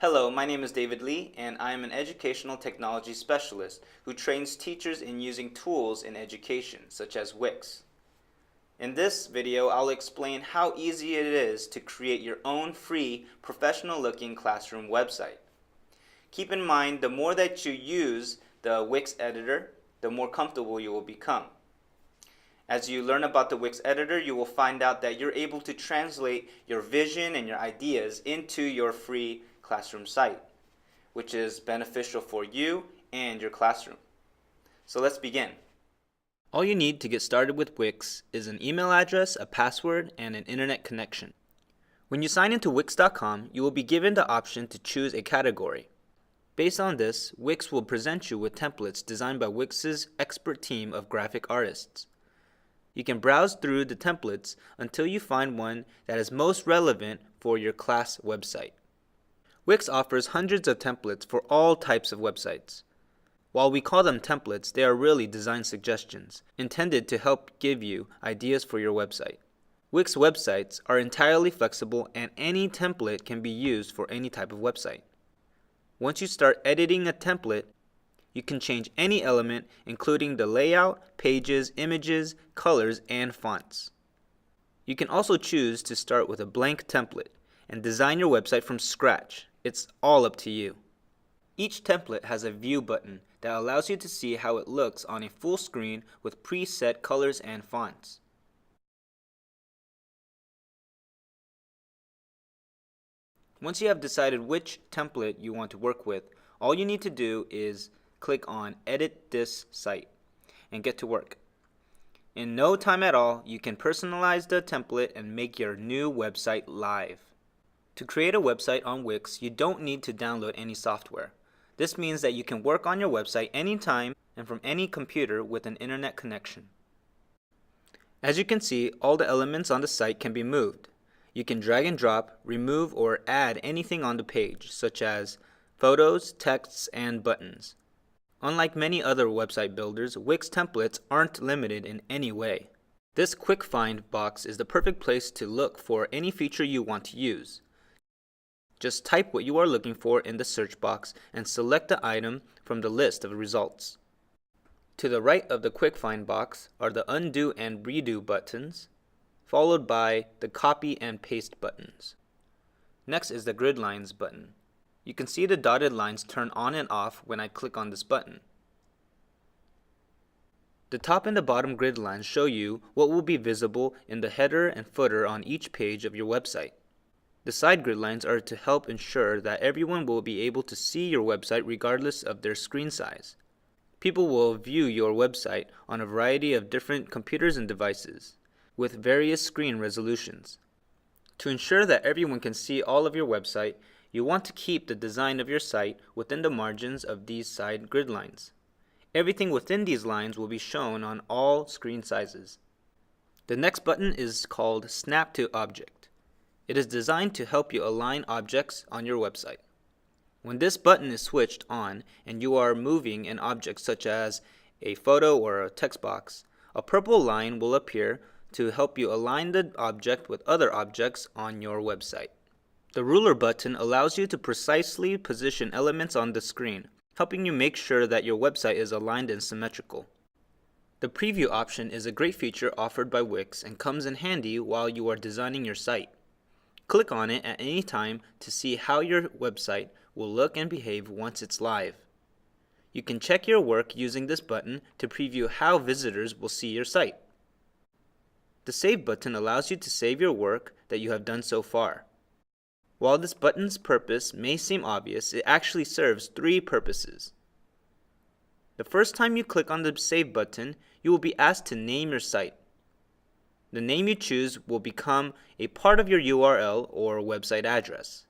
Hello, my name is David Lee, and I am an educational technology specialist who trains teachers in using tools in education, such as WIX. In this video, I'll explain how easy it is to create your own free, professional-looking classroom website. Keep in mind, the more that you use the WIX editor, the more comfortable you will become. As you learn about the WIX editor, you will find out that you're able to translate your vision and your ideas into your free classroom site, which is beneficial for you and your classroom. So let's begin. All you need to get started with WIX is an email address, a password, and an internet connection. When you sign into Wix.com, you will be given the option to choose a category. Based on this, WIX will present you with templates designed by WIX's expert team of graphic artists. You can browse through the templates until you find one that is most relevant for your class website. WIX offers hundreds of templates for all types of websites. While we call them templates, they are really design suggestions intended to help give you ideas for your website. WIX websites are entirely flexible, and any template can be used for any type of website. Once you start editing a template, you can change any element, including the layout, pages, images, colors, and fonts. You can also choose to start with a blank template and design your website from scratch. It's all up to you. Each template has a view button that allows you to see how it looks on a full screen with preset colors and fonts. Once you have decided which template you want to work with, all you need to do is click on Edit This Site and get to work. In no time at all, you can personalize the template and make your new website live. To create a website on WIX, you don't need to download any software. This means that you can work on your website anytime and from any computer with an internet connection. As you can see, all the elements on the site can be moved. You can drag and drop, remove, or add anything on the page, such as photos, texts, and buttons. Unlike many other website builders, WIX templates aren't limited in any way. This quick find box is the perfect place to look for any feature you want to use. Just type what you are looking for in the search box and select the item from the list of results. To the right of the quick find box are the undo and redo buttons, followed by the copy and paste buttons. Next is the grid lines button. You can see the dotted lines turn on and off when I click on this button. The top and the bottom grid lines show you what will be visible in the header and footer on each page of your website. The side grid lines are to help ensure that everyone will be able to see your website regardless of their screen size. People will view your website on a variety of different computers and devices, with various screen resolutions. To ensure that everyone can see all of your website, you want to keep the design of your site within the margins of these side grid lines. Everything within these lines will be shown on all screen sizes. The next button is called Snap to Object. It is designed to help you align objects on your website. When this button is switched on and you are moving an object such as a photo or a text box, a purple line will appear to help you align the object with other objects on your website. The ruler button allows you to precisely position elements on the screen, helping you make sure that your website is aligned and symmetrical. The preview option is a great feature offered by WIX and comes in handy while you are designing your site. Click on it at any time to see how your website will look and behave once it's live. You can check your work using this button to preview how visitors will see your site. The Save button allows you to save your work that you have done so far. While this button's purpose may seem obvious, it actually serves three purposes. The first time you click on the Save button, you will be asked to name your site. The name you choose will become a part of your URL or website address.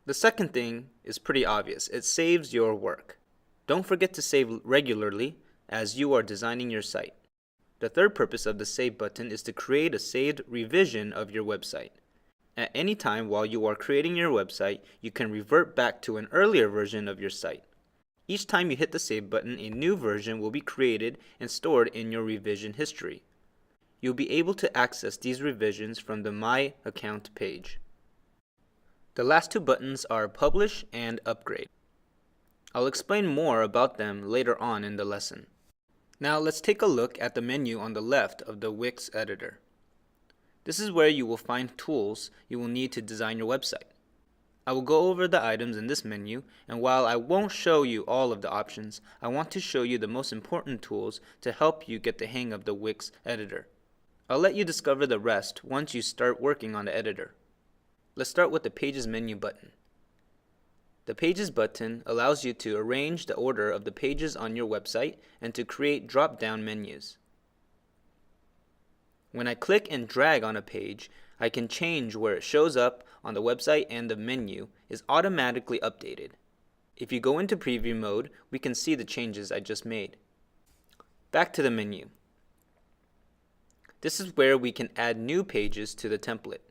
The second thing is pretty obvious. It saves your work. Don't forget to save regularly as you are designing your site. The third purpose of the Save button is to create a saved revision of your website. At any time while you are creating your website, you can revert back to an earlier version of your site. Each time you hit the Save button, a new version will be created and stored in your revision history. You'll be able to access these revisions from the My Account page. The last two buttons are Publish and Upgrade. I'll explain more about them later on in the lesson. Now let's take a look at the menu on the left of the WIX editor. This is where you will find tools you will need to design your website. I will go over the items in this menu, and while I won't show you all of the options, I want to show you the most important tools to help you get the hang of the WIX editor. I'll let you discover the rest once you start working on the editor. Let's start with the Pages menu button. The Pages button allows you to arrange the order of the pages on your website and to create drop-down menus. When I click and drag on a page, I can change where it shows up on the website, and the menu is automatically updated. If you go into preview mode, we can see the changes I just made. Back to the menu. This is where we can add new pages to the template.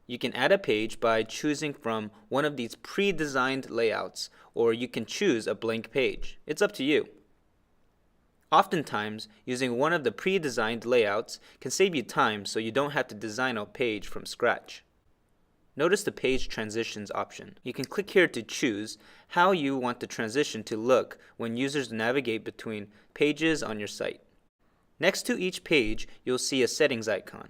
You can add a page by choosing from one of these pre-designed layouts, or you can choose a blank page. It's up to you. Oftentimes, using one of the pre-designed layouts can save you time so you don't have to design a page from scratch. Notice the Page Transitions option. You can click here to choose how you want the transition to look when users navigate between pages on your site. Next to each page, you'll see a settings icon.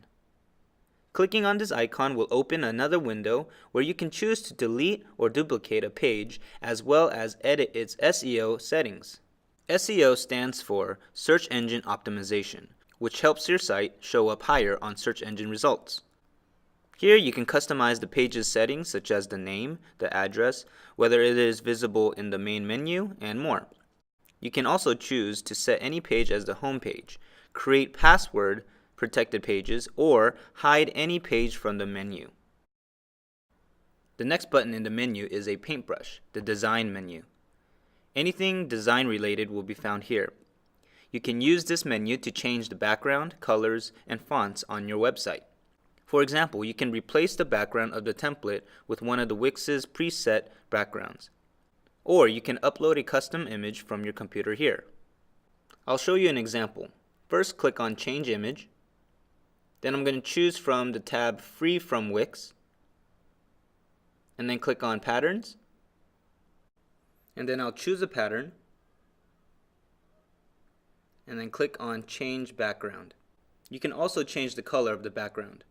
Clicking on this icon will open another window where you can choose to delete or duplicate a page as well as edit its SEO settings. SEO stands for Search Engine Optimization, which helps your site show up higher on search engine results. Here you can customize the page's settings such as the name, the address, whether it is visible in the main menu, and more. You can also choose to set any page as the home page, create password protected pages, or hide any page from the menu. The next button in the menu is a paintbrush, the Design menu. Anything design related will be found here. You can use this menu to change the background, colors, and fonts on your website. For example, you can replace the background of the template with one of the WIX's preset backgrounds. Or you can upload a custom image from your computer here. I'll show you an example. First, click on Change Image. Then I'm going to choose from the tab Free from WIX. And then click on Patterns. And then I'll choose a pattern. And then click on Change Background. You can also change the color of the background.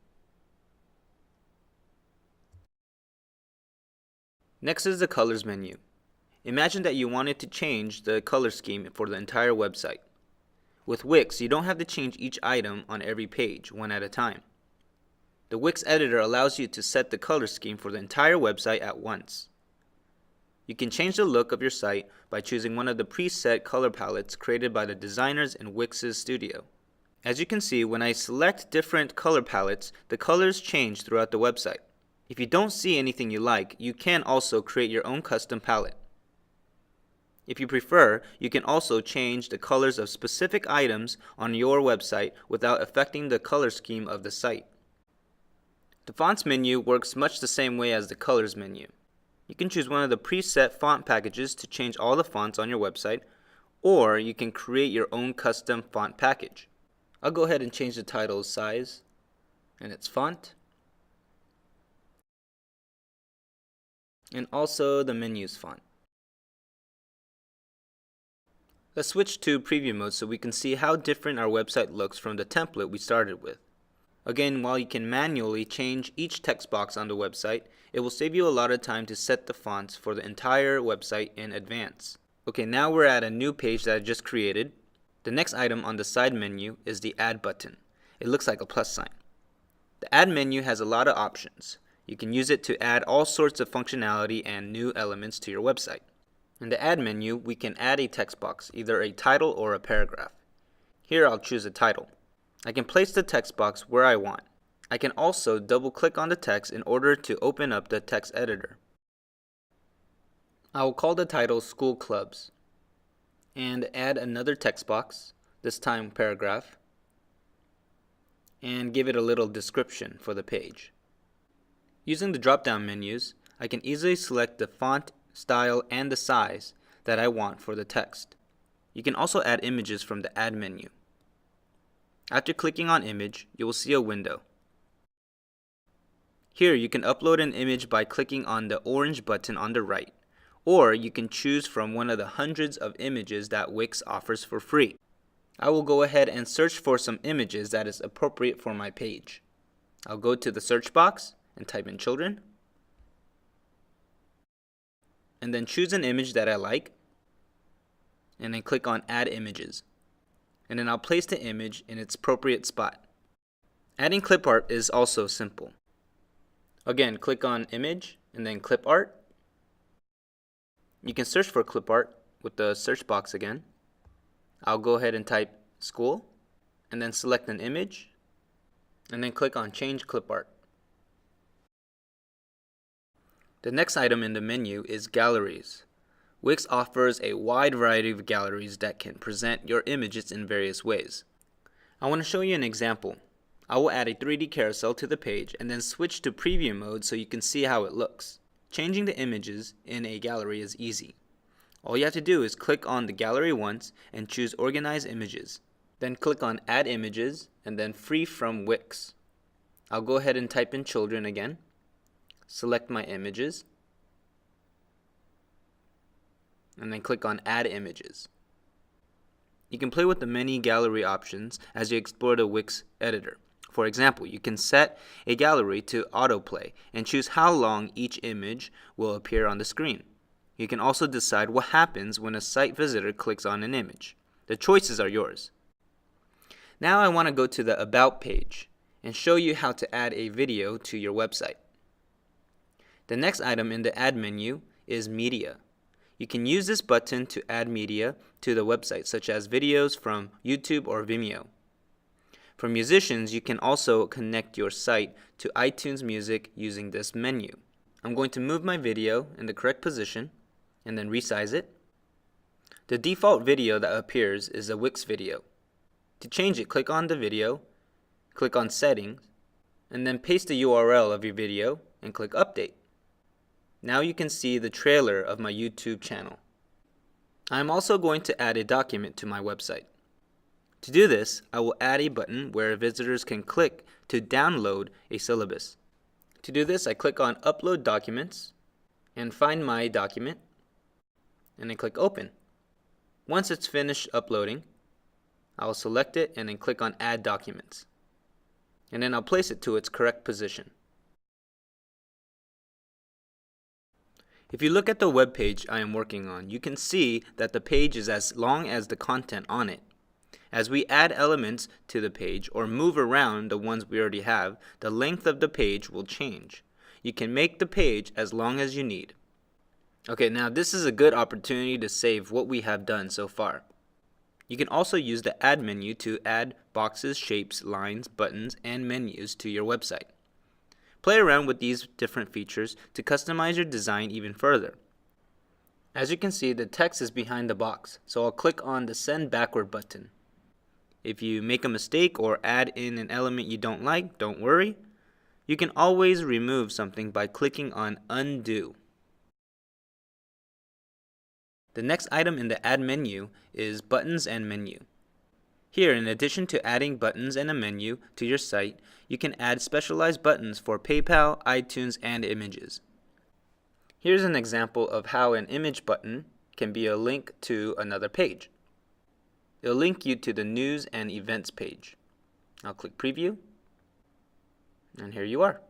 Next is the Colors menu. Imagine that you wanted to change the color scheme for the entire website. With WIX, you don't have to change each item on every page, one at a time. The WIX editor allows you to set the color scheme for the entire website at once. You can change the look of your site by choosing one of the preset color palettes created by the designers in WIX's studio. As you can see, when I select different color palettes, the colors change throughout the website. If you don't see anything you like, you can also create your own custom palette. If you prefer, you can also change the colors of specific items on your website without affecting the color scheme of the site. The Fonts menu works much the same way as the Colors menu. You can choose one of the preset font packages to change all the fonts on your website, or you can create your own custom font package. I'll go ahead and change the title's size and its font, and also the menu's font. Let's switch to preview mode so we can see how different our website looks from the template we started with. Again, while you can manually change each text box on the website, it will save you a lot of time to set the fonts for the entire website in advance. Okay, now we're at a new page that I just created. The next item on the side menu is the Add button. It looks like a plus sign. The Add menu has a lot of options. You can use it to add all sorts of functionality and new elements to your website. In the Add menu, we can add a text box, either a title or a paragraph. Here I'll choose a title. I can place the text box where I want. I can also double-click on the text in order to open up the text editor. I will call the title School Clubs and add another text box, this time paragraph, and give it a little description for the page. Using the drop-down menus, I can easily select the font, style, and the size that I want for the text. You can also add images from the Add menu. After clicking on Image, you will see a window. Here you can upload an image by clicking on the orange button on the right, or you can choose from one of the hundreds of images that WIX offers for free. I will go ahead and search for some images that is appropriate for my page. I'll go to the search box and type in children, and then choose an image that I like, and then click on add images. And then I'll place the image in its appropriate spot. Adding clip art is also simple. Again, click on image and then clip art. You can search for clip art with the search box again. I'll go ahead and type school and then select an image and then click on change clip art. The next item in the menu is galleries. WIX offers a wide variety of galleries that can present your images in various ways. I want to show you an example. I will add a 3D carousel to the page and then switch to preview mode so you can see how it looks. Changing the images in a gallery is easy. All you have to do is click on the gallery once and choose Organize Images. Then click on Add Images and then Free from WIX. I'll go ahead and type in children again. Select my images and then click on Add Images. You can play with the many gallery options as you explore the WIX editor. For example, you can set a gallery to autoplay and choose how long each image will appear on the screen. You can also decide what happens when a site visitor clicks on an image. The choices are yours. Now I want to go to the About page and show you how to add a video to your website. The next item in the Add menu is Media. You can use this button to add media to the website, such as videos from YouTube or Vimeo. For musicians, you can also connect your site to iTunes Music using this menu. I'm going to move my video in the correct position and then resize it. The default video that appears is a WIX video. To change it, click on the video, click on Settings, and then paste the URL of your video and click Update. Now you can see the trailer of my YouTube channel. I am also going to add a document to my website. To do this, I will add a button where visitors can click to download a syllabus. To do this, I click on Upload Documents and find my document and then click Open. Once it's finished uploading, I will select it and then click on Add Documents. And then I'll place it to its correct position. If you look at the web page I am working on, you can see that the page is as long as the content on it. As we add elements to the page or move around the ones we already have, the length of the page will change. You can make the page as long as you need. Okay, now this is a good opportunity to save what we have done so far. You can also use the Add menu to add boxes, shapes, lines, buttons, and menus to your website. Play around with these different features to customize your design even further. As you can see, the text is behind the box, so I'll click on the Send Backward button. If you make a mistake or add in an element you don't like, don't worry. You can always remove something by clicking on Undo. The next item in the Add menu is Buttons and Menu. Here, in addition to adding buttons and a menu to your site, you can add specialized buttons for PayPal, iTunes, and images. Here's an example of how an image button can be a link to another page. It'll link you to the News and Events page. I'll click Preview, and here you are.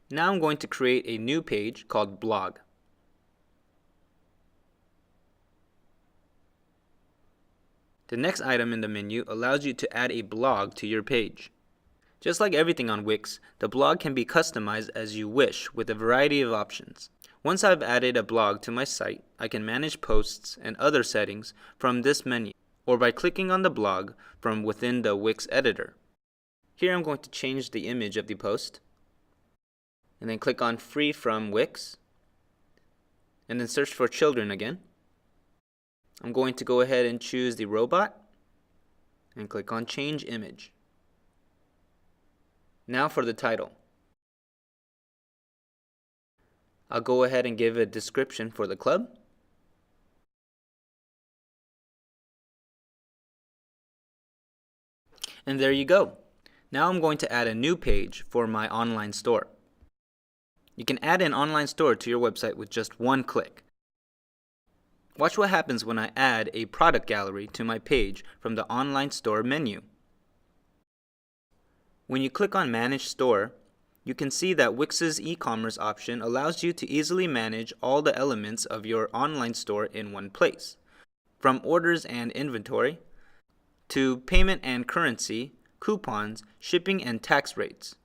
Now I'm going to create a new page called Blog. The next item in the menu allows you to add a blog to your page. Just like everything on WIX, the blog can be customized as you wish with a variety of options. Once I've added a blog to my site, I can manage posts and other settings from this menu, or by clicking on the blog from within the WIX editor. Here I'm going to change the image of the post, and then click on Free from WIX, and then search for children again. I'm going to go ahead and choose the robot and click on Change Image. Now for the title. I'll go ahead and give a description for the club. And there you go. Now I'm going to add a new page for my online store. You can add an online store to your website with just one click. Watch what happens when I add a product gallery to my page from the online store menu. When you click on Manage Store, you can see that WIX's e-commerce option allows you to easily manage all the elements of your online store in one place, from orders and inventory, to payment and currency, coupons, shipping and tax rates.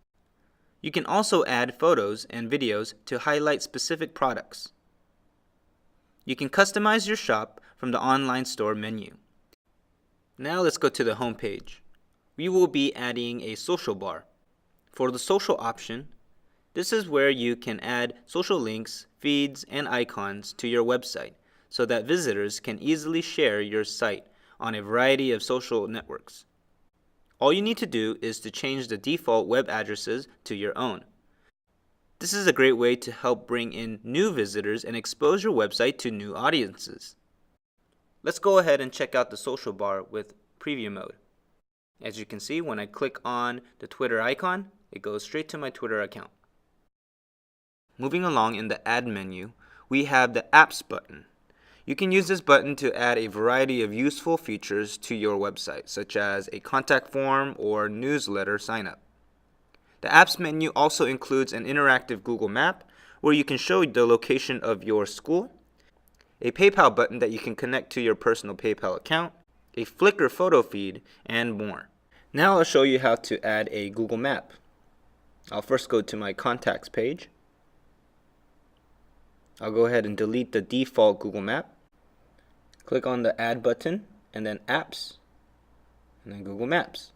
You can also add photos and videos to highlight specific products. You can customize your shop from the online store menu. Now let's go to the home page. We will be adding a social bar. For the social option, this is where you can add social links, feeds, and icons to your website so that visitors can easily share your site on a variety of social networks. All you need to do is to change the default web addresses to your own. This is a great way to help bring in new visitors and expose your website to new audiences. Let's go ahead and check out the social bar with preview mode. As you can see, when I click on the Twitter icon, it goes straight to my Twitter account. Moving along in the Add menu, we have the Apps button. You can use this button to add a variety of useful features to your website, such as a contact form or newsletter sign-up. The Apps menu also includes an interactive Google Map where you can show the location of your school, a PayPal button that you can connect to your personal PayPal account, a Flickr photo feed, and more. Now I'll show you how to add a Google Map. I'll first go to my Contacts page. I'll go ahead and delete the default Google Map. Click on the Add button, and then Apps, and then Google Maps.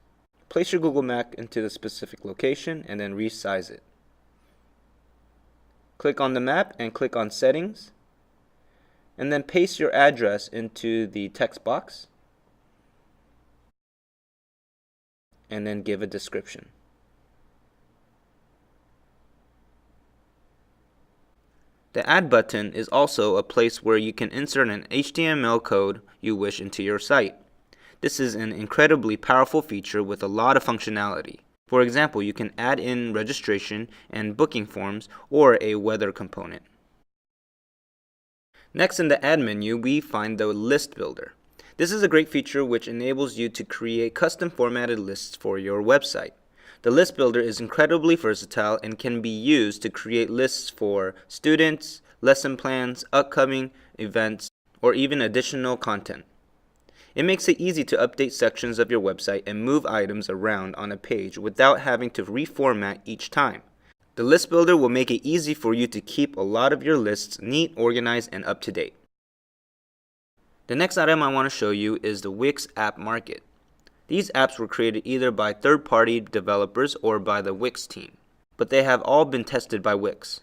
Place your Google Map into the specific location, and then resize it. Click on the map and click on Settings, and then paste your address into the text box, and then give a description. The Add button is also a place where you can insert an HTML code you wish into your site. This is an incredibly powerful feature with a lot of functionality. For example, you can add in registration and booking forms or a weather component. Next in the Add menu, we find the List Builder. This is a great feature which enables you to create custom formatted lists for your website. The List Builder is incredibly versatile and can be used to create lists for students, lesson plans, upcoming events, or even additional content. It makes it easy to update sections of your website and move items around on a page without having to reformat each time. The List Builder will make it easy for you to keep a lot of your lists neat, organized, and up to date. The next item I want to show you is the WIX App Market. These apps were created either by third-party developers or by the WIX team, but they have all been tested by WIX.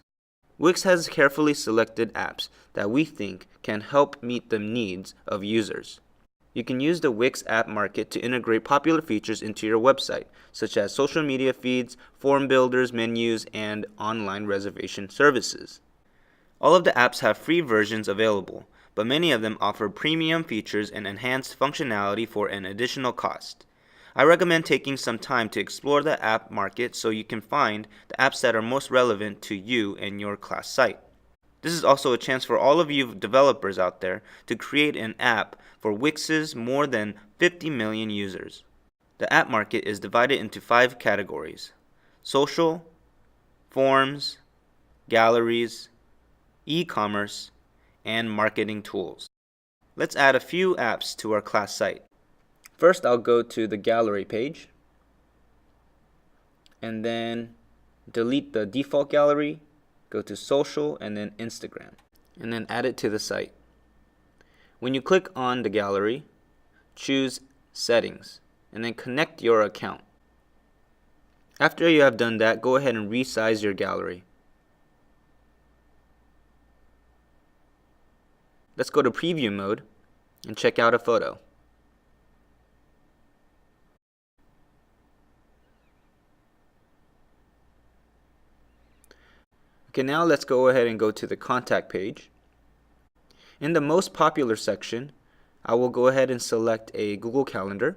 WIX has carefully selected apps that we think can help meet the needs of users. You can use the WIX App Market to integrate popular features into your website, such as social media feeds, form builders, menus, and online reservation services. All of the apps have free versions available, but many of them offer premium features and enhanced functionality for an additional cost. I recommend taking some time to explore the app market so you can find the apps that are most relevant to you and your class site. This is also a chance for all of you developers out there to create an app for WIX's more than 50 million users. The app market is divided into 5 categories: social, forms, galleries, e-commerce, and marketing tools. Let's add a few apps to our class site. First, I'll go to the gallery page and then delete the default gallery, go to social and then Instagram, and then add it to the site. When you click on the gallery, choose Settings and then connect your account. After you have done that, go ahead and resize your gallery. Let's go to preview mode and check out a photo. Okay, now let's go ahead and go to the contact page. In the most popular section, I will go ahead and select a Google Calendar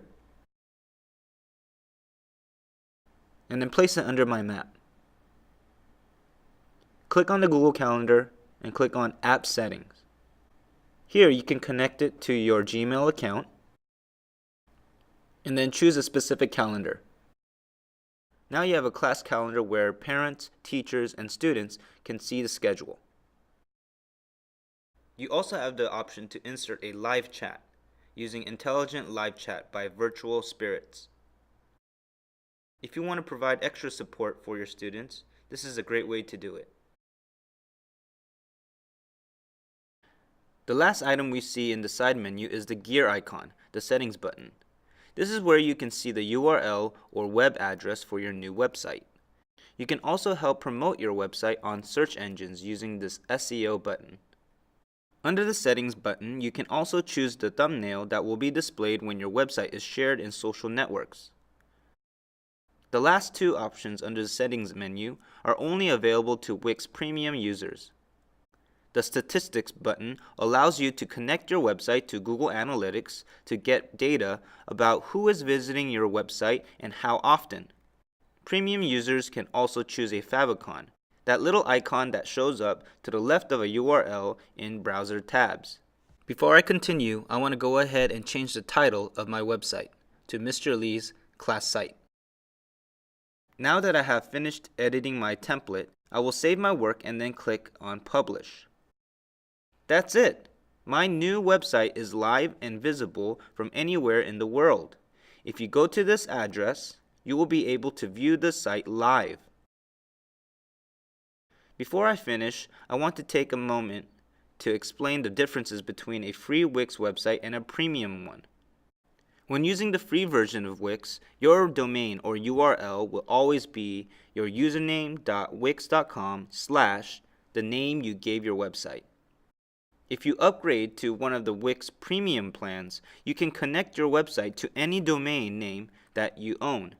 and then place it under my map. Click on the Google Calendar and click on App Settings. Here you can connect it to your Gmail account and then choose a specific calendar. Now you have a class calendar where parents, teachers, and students can see the schedule. You also have the option to insert a live chat using Intelligent Live Chat by Virtual Spirits. If you want to provide extra support for your students, this is a great way to do it. The last item we see in the side menu is the gear icon, the settings button. This is where you can see the URL or web address for your new website. You can also help promote your website on search engines using this SEO button. Under the settings button, you can also choose the thumbnail that will be displayed when your website is shared in social networks. The last two options under the settings menu are only available to WIX Premium users. The Statistics button allows you to connect your website to Google Analytics to get data about who is visiting your website and how often. Premium users can also choose a favicon, that little icon that shows up to the left of a URL in browser tabs. Before I continue, I want to go ahead and change the title of my website to Mr. Lee's Class Site. Now that I have finished editing my template, I will save my work and then click on Publish. That's it! My new website is live and visible from anywhere in the world. If you go to this address, you will be able to view the site live. Before I finish, I want to take a moment to explain the differences between a free WIX website and a premium one. When using the free version of WIX, your domain or URL will always be your username.wix.com / the name you gave your website. If you upgrade to one of the WIX premium plans, you can connect your website to any domain name that you own.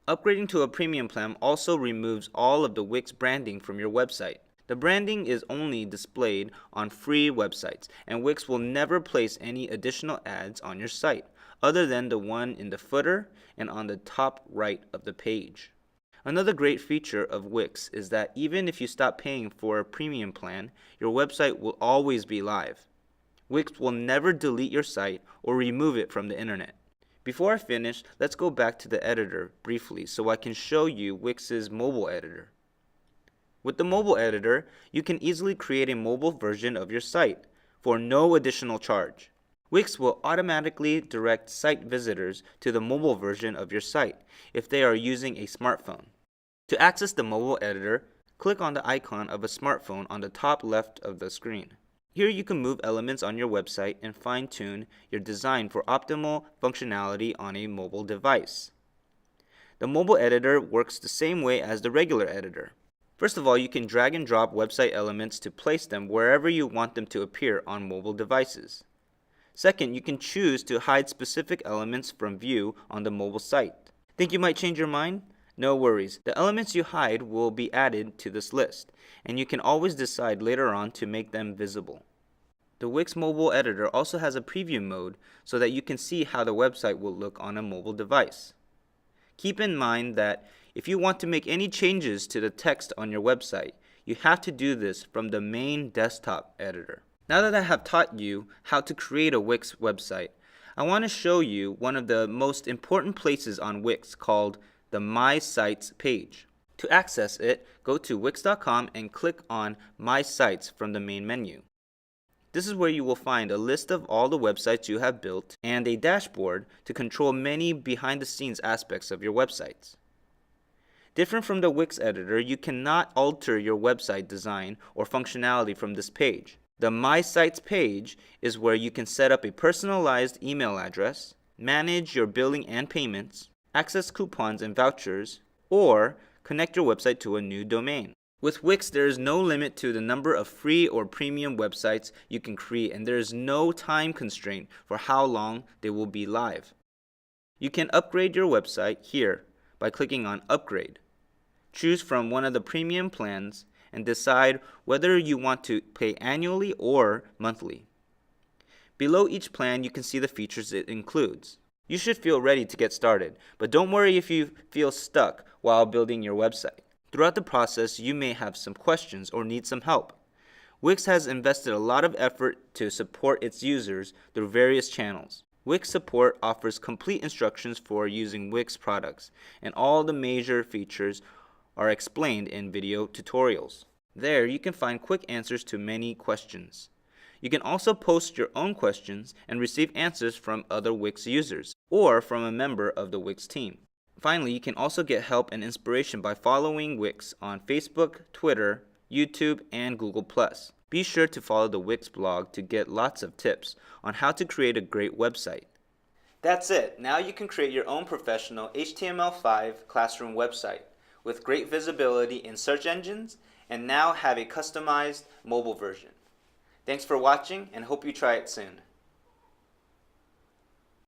Upgrading to a premium plan also removes all of the WIX branding from your website. The branding is only displayed on free websites, and WIX will never place any additional ads on your site, other than the one in the footer and on the top right of the page. Another great feature of WIX is that even if you stop paying for a premium plan, your website will always be live. WIX will never delete your site or remove it from the internet. Before I finish, let's go back to the editor briefly so I can show you WIX's mobile editor. With the mobile editor, you can easily create a mobile version of your site for no additional charge. WIX will automatically direct site visitors to the mobile version of your site if they are using a smartphone. To access the mobile editor, click on the icon of a smartphone on the top left of the screen. Here you can move elements on your website and fine-tune your design for optimal functionality on a mobile device. The mobile editor works the same way as the regular editor. First of all, you can drag and drop website elements to place them wherever you want them to appear on mobile devices. Second, you can choose to hide specific elements from view on the mobile site. Think you might change your mind? No worries. The elements you hide will be added to this list, and you can always decide later on to make them visible. The WIX mobile editor also has a preview mode so that you can see how the website will look on a mobile device. Keep in mind that if you want to make any changes to the text on your website, you have to do this from the main desktop editor. Now that I have taught you how to create a WIX website, I want to show you one of the most important places on WIX called the My Sites page. To access it, go to wix.com and click on My Sites from the main menu. This is where you will find a list of all the websites you have built and a dashboard to control many behind-the-scenes aspects of your websites. Different from the WIX editor, you cannot alter your website design or functionality from this page. The My Sites page is where you can set up a personalized email address, manage your billing and payments, access coupons and vouchers, or connect your website to a new domain. With WIX, there is no limit to the number of free or premium websites you can create, and there is no time constraint for how long they will be live. You can upgrade your website here by clicking on Upgrade. Choose from one of the premium plans and decide whether you want to pay annually or monthly. Below each plan, you can see the features it includes. You should feel ready to get started, but don't worry if you feel stuck while building your website. Throughout the process, you may have some questions or need some help. WIX has invested a lot of effort to support its users through various channels. WIX support offers complete instructions for using WIX products, and all the major features are explained in video tutorials. There, you can find quick answers to many questions. You can also post your own questions and receive answers from other WIX users or from a member of the WIX team. Finally, you can also get help and inspiration by following WIX on Facebook, Twitter, YouTube, and Google+. Be sure to follow the WIX blog to get lots of tips on how to create a great website. That's it. Now you can create your own professional HTML5 classroom website with great visibility in search engines and now have a customized mobile version. Thanks for watching and hope you try it soon.